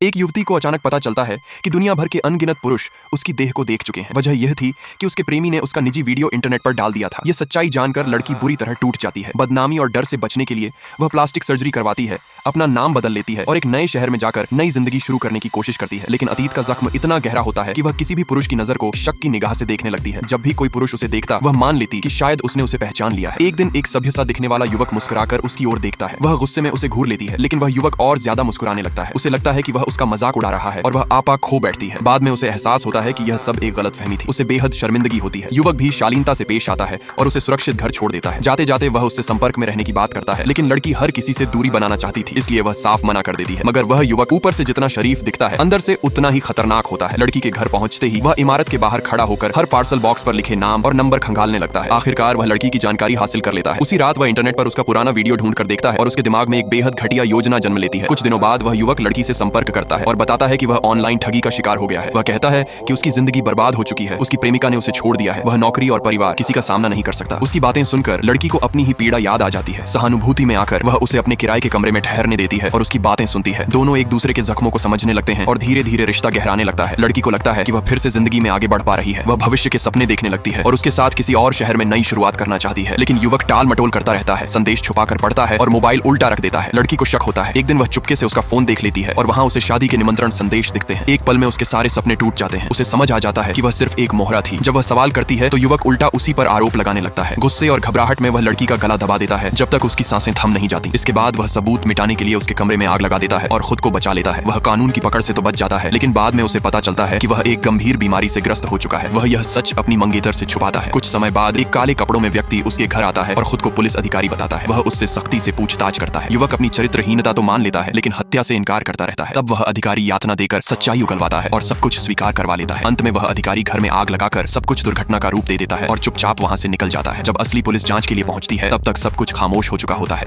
एक युवती को अचानक पता चलता है कि दुनिया भर के अनगिनत पुरुष उसकी देह को देख चुके हैं। वजह यह थी कि उसके प्रेमी ने उसका निजी वीडियो इंटरनेट पर डाल दिया था। यह सच्चाई जानकर लड़की बुरी तरह टूट जाती है। बदनामी और डर से बचने के लिए वह प्लास्टिक सर्जरी करवाती है, अपना नाम बदल लेती है और एक नए शहर में जाकर नई जिंदगी शुरू करने की कोशिश करती है। लेकिन अतीत का जख्म इतना गहरा होता है कि वह किसी भी पुरुष की नजर को शक की निगाह से देखने लगती है। जब भी कोई पुरुष उसे देखता, वह मान लेती कि शायद उसने उसे पहचान लिया है। एक दिन एक सभ्य सा दिखने वाला युवक मुस्कुराकर उसकी ओर देखता है। वह गुस्से में उसे घूर लेती है, लेकिन वह युवक और ज्यादा मुस्कुराने लगता है। उसे लगता है कि वह उसका मजाक उड़ा रहा है और वह आपा खो बैठती है। बाद में उसे एहसास होता है कि यह सब एक गलतफहमी थी। उसे बेहद शर्मिंदगी होती है। युवक भी शालीनता से पेश आता है और उसे सुरक्षित घर छोड़ देता है। जाते जाते वह उससे संपर्क में रहने की बात करता है, लेकिन लड़की हर किसी से दूरी बनाना चाहती थी, इसलिए वह साफ मना कर देती है। मगर वह युवक ऊपर से जितना शरीफ दिखता है, अंदर से उतना ही खतरनाक होता है। लड़की के घर पहुंचते ही वह इमारत के बाहर खड़ा होकर हर पार्सल बॉक्स पर लिखे नाम और नंबर खंगालने लगता है। आखिरकार वह लड़की की जानकारी हासिल कर लेता है। उसी रात वह इंटरनेट पर उसका पुराना वीडियो ढूंढ कर देखता है और उसके दिमाग में एक बेहद घटिया योजना जन्म लेती है। कुछ दिनों बाद वह युवक लड़की से संपर्क करता है और बताता है कि वह ऑनलाइन ठगी का शिकार हो गया है। वह कहता है कि उसकी जिंदगी बर्बाद हो चुकी है, उसकी प्रेमिका ने उसे छोड़ दिया है, वह नौकरी और परिवार किसी का सामना नहीं कर सकता। उसकी बातें सुनकर लड़की को अपनी ही पीड़ा याद आ जाती है। सहानुभूति में आकर वह उसे अपने किराए के कमरे में ठहरने देती है और उसकी बातें सुनती है। दोनों एक दूसरे के जख्मों को समझने लगते हैं और धीरे धीरे रिश्ता गहराने लगता है। लड़की को लगता है कि वह फिर से जिंदगी में आगे बढ़ पा रही है। वह भविष्य के सपने देखने लगती है और उसके साथ किसी और शहर में नई शुरुआत करना चाहती है। लेकिन युवक टाल मटोल करता रहता है, संदेश छुपा कर पढ़ता है और मोबाइल उल्टा रख देता है। लड़की को शक होता है। एक दिन वह चुपके से उसका फोन देख लेती है और वहां उसे शादी के निमंत्रण संदेश दिखते हैं। एक पल में उसके सारे सपने टूट जाते हैं। उसे समझ आ जाता है कि वह सिर्फ एक मोहरा थी। जब वह सवाल करती है तो युवक उल्टा उसी पर आरोप लगाने लगता है। गुस्से और घबराहट में वह लड़की का गला दबा देता है जब तक उसकी सांसें थम नहीं जाती। इसके बाद वह सबूत मिटाने के लिए उसके कमरे में आग लगा देता है और खुद को बचा लेता है। वह कानून की पकड़ से तो बच जाता है, लेकिन बाद में उसे पता चलता है कि वह एक गंभीर बीमारी से ग्रस्त हो चुका है। वह यह सच अपनी मंगेतर से छुपाता है। कुछ समय बाद एक काले कपड़ों में व्यक्ति उसके घर आता है और खुद को पुलिस अधिकारी बताता है। वह उससे सख्ती से पूछताछ करता है। युवक अपनी चरित्रहीनता तो मान लेता है, लेकिन हत्या से इनकार करता रहता है। तब वह अधिकारी यातना देकर सच्चाई उगलवाता है और सब कुछ स्वीकार करवा लेता है। अंत में वह अधिकारी घर में आग लगाकर सब कुछ दुर्घटना का रूप दे देता है और चुपचाप वहां से निकल जाता है। जब असली पुलिस जांच के लिए पहुंचती है, तब तक सब कुछ खामोश हो चुका होता है।